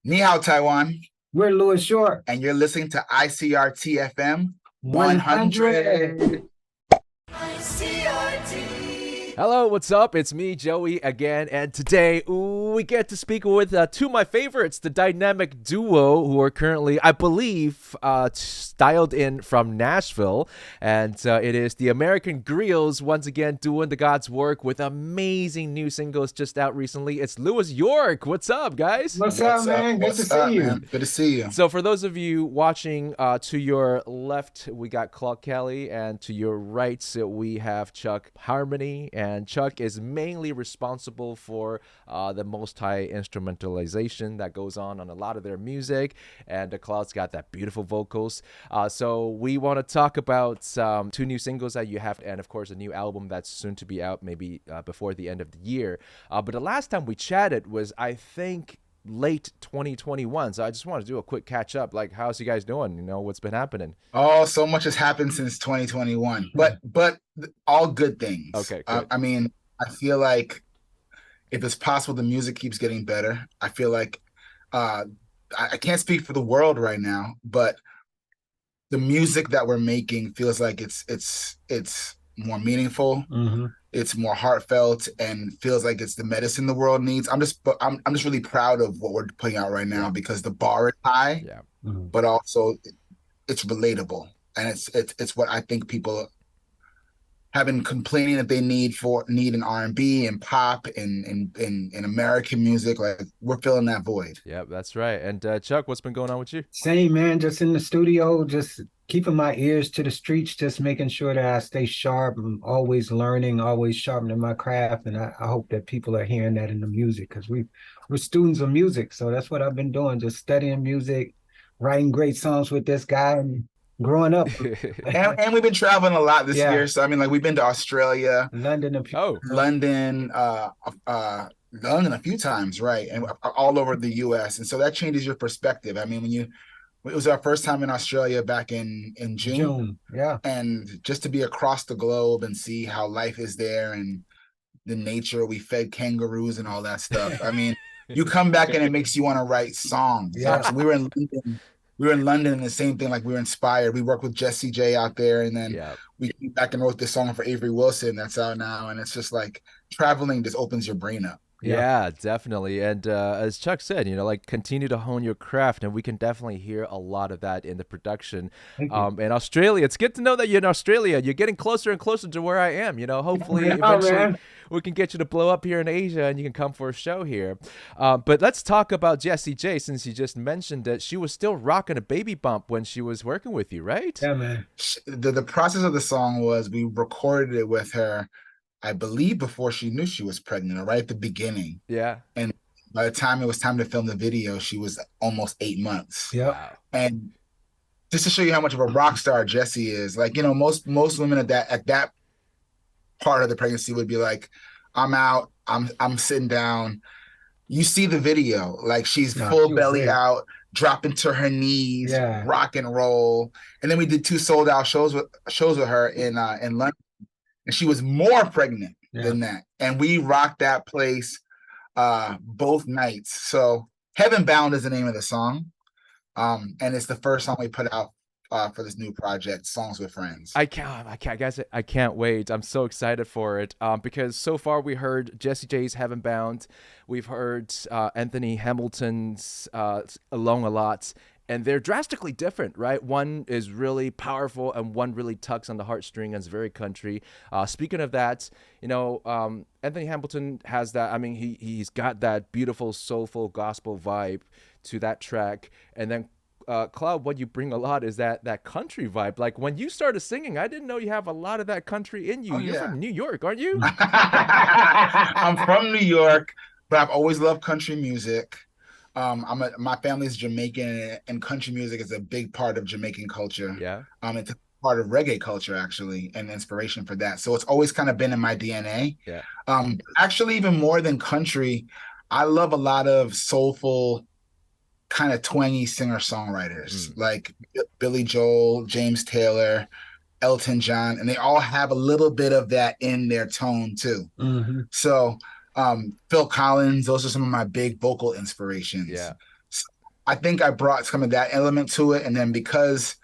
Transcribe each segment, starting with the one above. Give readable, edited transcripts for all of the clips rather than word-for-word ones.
Ni hao, Taiwan. We're Louis Short. And you're listening to ICRT FM 100. Hello, what's up? It's me, Joey, again, and today we get to speak with two of my favorites, the dynamic duo who are currently, I believe, dialed in from Nashville, and it is the American Griots once again doing the God's work with amazing new singles just out recently. It's Louis York. What's up, guys? What's up, man? Good to see you. Man? Good to see you. So for those of you watching, to your left, we got Claude Kelly, and to your right, we have Chuck Harmony. And Chuck is mainly responsible for the multi-instrumentalization that goes on a lot of their music. And Claude's got that beautiful vocals. So we want to talk about two new singles that you have, and of course a new album that's soon to be out, maybe before the end of the year. But the last time we chatted was, I think, late 2021. So I just want to do a quick catch up. Like, how's you guys doing? You know, what's been happening? Oh, so much has happened since 2021, but all good things. Okay, good. I mean, I feel like if it's possible, the music keeps getting better. I feel like I can't speak for the world right now, but the music that we're making feels like it's more meaningful. Mm-hmm. It's more heartfelt and feels like it's the medicine the world needs. I'm just really proud of what we're putting out right now because the bar is high, but also it's relatable, and it's what I think people have been complaining that they need in R&B and pop and American music. Like, we're filling that void. Yeah, that's right. And Chuck, what's been going on with you? Same, man. Just in the studio, just keeping my ears to the streets, just making sure that I stay sharp. I'm always learning, always sharpening my craft. And I hope that people are hearing that in the music, because we're students of music. So that's what I've been doing, just studying music, writing great songs with this guy, and growing up. and we've been traveling a lot this year. So I mean, like, we've been to Australia, London a few times, right? And all over the US. And so that changes your perspective. I mean, it was our first time in Australia back in June. Yeah. And just to be across the globe and see how life is there and the nature, we fed kangaroos and all that stuff. I mean, you come back and it makes you want to write songs. Yeah. So we were in London and the same thing, like, we were inspired. We worked with Jessie J out there, and then we came back and wrote this song for Avery Wilson that's out now. And it's just like traveling just opens your brain up. Yeah, definitely. And as Chuck said, you know, like, continue to hone your craft, and we can definitely hear a lot of that in the production. In Australia, it's good to know that you're in Australia. You're getting closer and closer to where I am. You know, hopefully eventually we can get you to blow up here in Asia and you can come for a show here. But let's talk about Jessie J, since you just mentioned that she was still rocking a baby bump when she was working with you, right? Yeah, man. The process of the song was, we recorded it with her, I believe, before she knew she was pregnant, or right at the beginning. Yeah. And by the time it was time to film the video, she was almost 8 months. Yeah. Wow. And just to show you how much of a rock star Jessie is, like, you know, most women at that part of the pregnancy would be like, I'm out, I'm sitting down. You see the video, like, she's full belly out, dropping to her knees, rock and roll. And then we did 2 sold out shows with her in London. And she was more pregnant than that. And we rocked that place both nights. So Heaven Bound is the name of the song. And it's the first song we put out for this new project, Songs with Friends. I can't wait. I'm so excited for it because so far we heard Jessie J's Heaven Bound. We've heard Anthony Hamilton's Alone a lot. And they're drastically different, right? One is really powerful and one really tugs on the heartstring and is very country. Speaking of that, you know, Anthony Hamilton has that. I mean, he's got that beautiful, soulful gospel vibe to that track. And then, Claude, what you bring a lot is that country vibe. Like, when you started singing, I didn't know you have a lot of that country in you. You're from New York, aren't you? I'm from New York, but I've always loved country music. My family is Jamaican, and country music is a big part of Jamaican culture. Yeah. It's a part of reggae culture, actually, and inspiration for that. So it's always kind of been in my DNA. Yeah. Actually, even more than country, I love a lot of soulful, kind of twangy singer-songwriters like Billy Joel, James Taylor, Elton John, and they all have a little bit of that in their tone too. So Phil Collins, those are some of my big vocal inspirations. Yeah. So I think I brought some of that element to it. And then because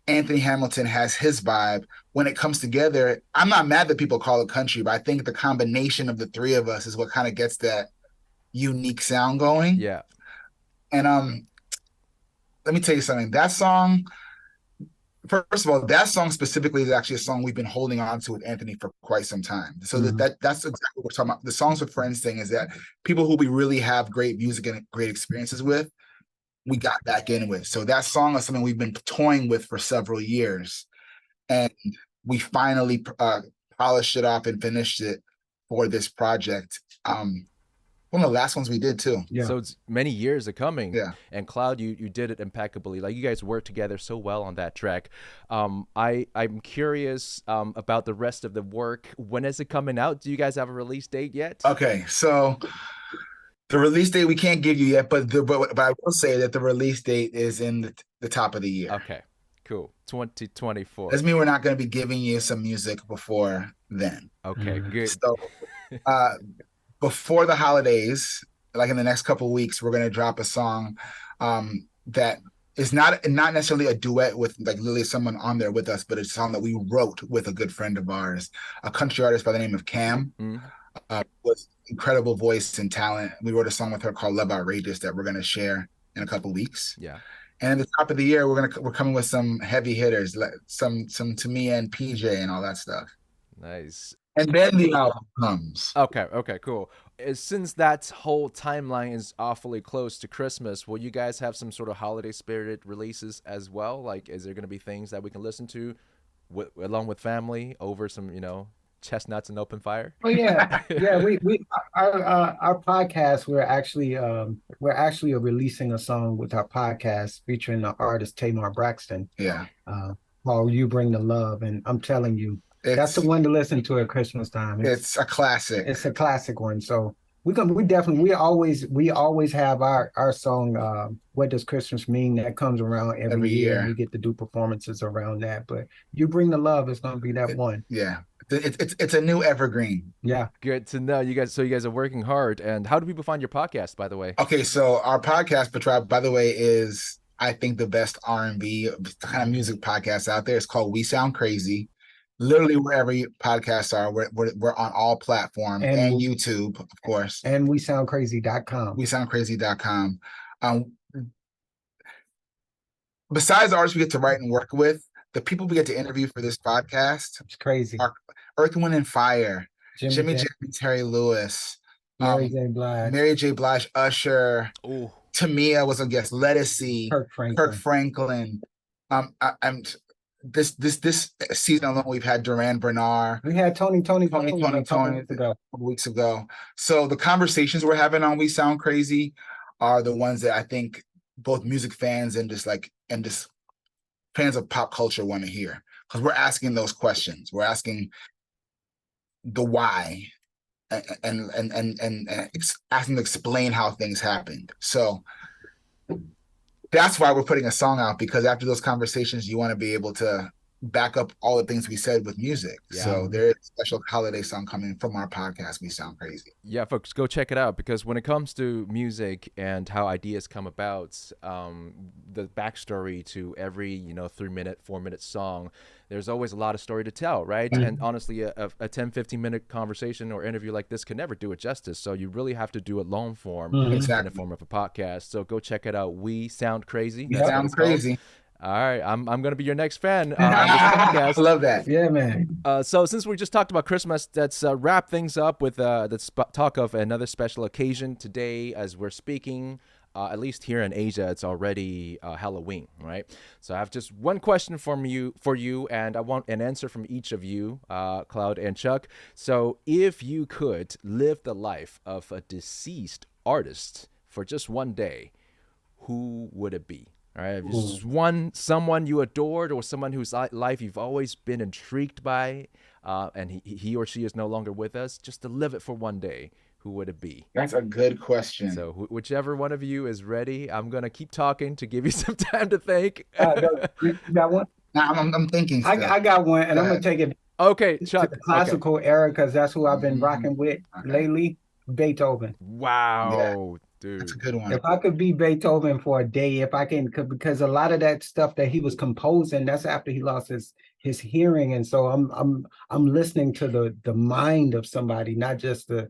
Anthony Hamilton has his vibe, when it comes together, I'm not mad that people call it country, but I think the combination of the three of us is what kind of gets that unique sound going. Yeah. And let me tell you something. That song, first of all, that song specifically is actually a song we've been holding on to with Anthony for quite some time. So that's exactly what we're talking about. The Songs with Friends thing is that people who we really have great music and great experiences with, we got back in with. So that song is something we've been toying with for several years. And we finally polished it off and finished it for this project. One of the last ones we did too. Yeah. So it's many years of coming. Yeah. And Claude, you did it impeccably. Like, you guys worked together so well on that track. I'm curious about the rest of the work. When is it coming out? Do you guys have a release date yet? Okay, so the release date we can't give you yet, but I will say that the release date is in the top of the year. Okay, cool. 2024. Doesn't mean we're not going to be giving you some music before then. Okay, good. So before the holidays, like in the next couple of weeks, we're going to drop a song that is not necessarily a duet with like literally someone on there with us, but it's a song that we wrote with a good friend of ours, a country artist by the name of Cam, with incredible voice and talent. We wrote a song with her called Love Outrageous that we're going to share in a couple of weeks. Yeah. And at the top of the year, we're coming with some heavy hitters, like some Tamia and PJ and all that stuff. Nice. And then the album comes. Okay, cool. Since that whole timeline is awfully close to Christmas, will you guys have some sort of holiday spirited releases as well? Like, is there going to be things that we can listen to along with family over some, chestnuts and open fire? Oh yeah, yeah. Our podcast, we're actually releasing a song with our podcast featuring the artist Tamar Braxton. Yeah. Called "You Bring the Love," and I'm telling you, that's the one to listen to at Christmas time. It's a classic. It's a classic one. So we always have our song, "What Does Christmas Mean?" that comes around every year. And we get to do performances around that. But "You Bring the Love" is going to be that one. Yeah. It's a new evergreen. Yeah. Good to know. You guys are working hard. And how do people find your podcast, by the way? Okay, so our podcast, by the way, is I think the best R&B kind of music podcast out there. It's called We Sound Crazy. Literally wherever podcasts are, we're on all platforms and YouTube, of course. And WeSoundCrazy.com. WeSoundCrazy.com. Besides the artists we get to write and work with, the people we get to interview for this podcast, it's crazy. Are Earth, Wind, and Fire, Jimmy Jam, Terry Lewis, Mary J. Blige, Usher, Tamia was a guest, Lettucey, Kirk Franklin. This season alone, we've had Duran Bernard. We had Tony a couple weeks ago. So the conversations we're having on We Sound Crazy are the ones that I think both music fans and just fans of pop culture want to hear, because we're asking those questions. We're asking the why and asking to explain how things happened. So that's why we're putting a song out, because after those conversations, you want to be able to back up all the things we said with music. Yeah. So there is a special holiday song coming from our podcast, We Sound Crazy. Yeah, folks, go check it out, because when it comes to music and how ideas come about, the backstory to every 3-minute, 4-minute song, there's always a lot of story to tell, right? Mm-hmm. And honestly, a 10-15-minute conversation or interview like this can never do it justice. So you really have to do it long form in the form of a podcast. So go check it out. We Sound Crazy. We Sound Crazy. All right, I'm gonna be your next fan on this podcast. I love that. Yeah, man. So since we just talked about Christmas, let's wrap things up with let's talk of another special occasion today. As we're speaking, at least here in Asia, it's already Halloween, right? So I have just one question for you, and I want an answer from each of you, Claude and Chuck. So if you could live the life of a deceased artist for just one day, who would it be? All right, just someone you adored, or someone whose life you've always been intrigued by, and he or she is no longer with us, just to live it for one day, who would it be? That's a good question. So whichever one of you is ready, I'm going to keep talking to give you some time to think. You got one? No, I'm thinking still. I got one, and I'm going to take it Chuck, to the classical era, because that's who I've been rocking with lately, Beethoven. Wow. dude. That's a good one. If I could be Beethoven for a day, if I can, because a lot of that stuff that he was composing, that's after he lost his hearing, and so I'm listening to the mind of somebody, not just the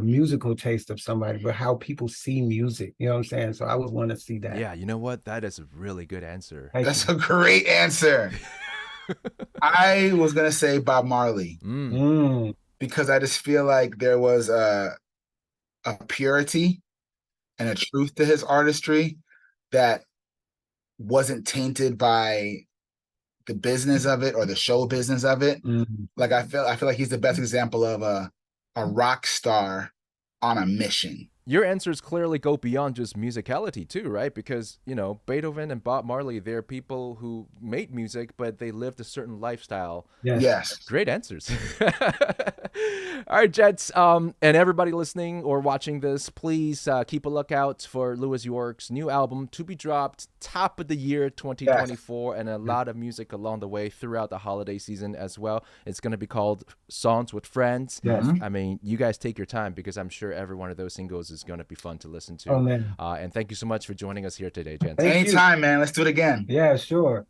musical taste of somebody, but how people see music. You know what I'm saying? So I would want to see that. Yeah, you know what? That is a really good answer. That's a great answer. I was gonna say Bob Marley because I just feel like there was a purity and a truth to his artistry that wasn't tainted by the business of it or the show business of it. Like I feel like he's the best example of a rock star on a mission. Your answers clearly go beyond just musicality too, right? Because, you know, Beethoven and Bob Marley, they're people who made music, but they lived a certain lifestyle. Yes. Great answers. All right, Jets, and everybody listening or watching this, please keep a lookout for Louis York's new album to be dropped top of the year 2024, and a lot of music along the way throughout the holiday season as well. It's going to be called Songs with Friends. I mean, you guys take your time because I'm sure every one of those singles is going to be fun to listen to. Oh, man. And thank you so much for joining us here today, Jets. Anytime, man. Let's do it again. Yeah, sure.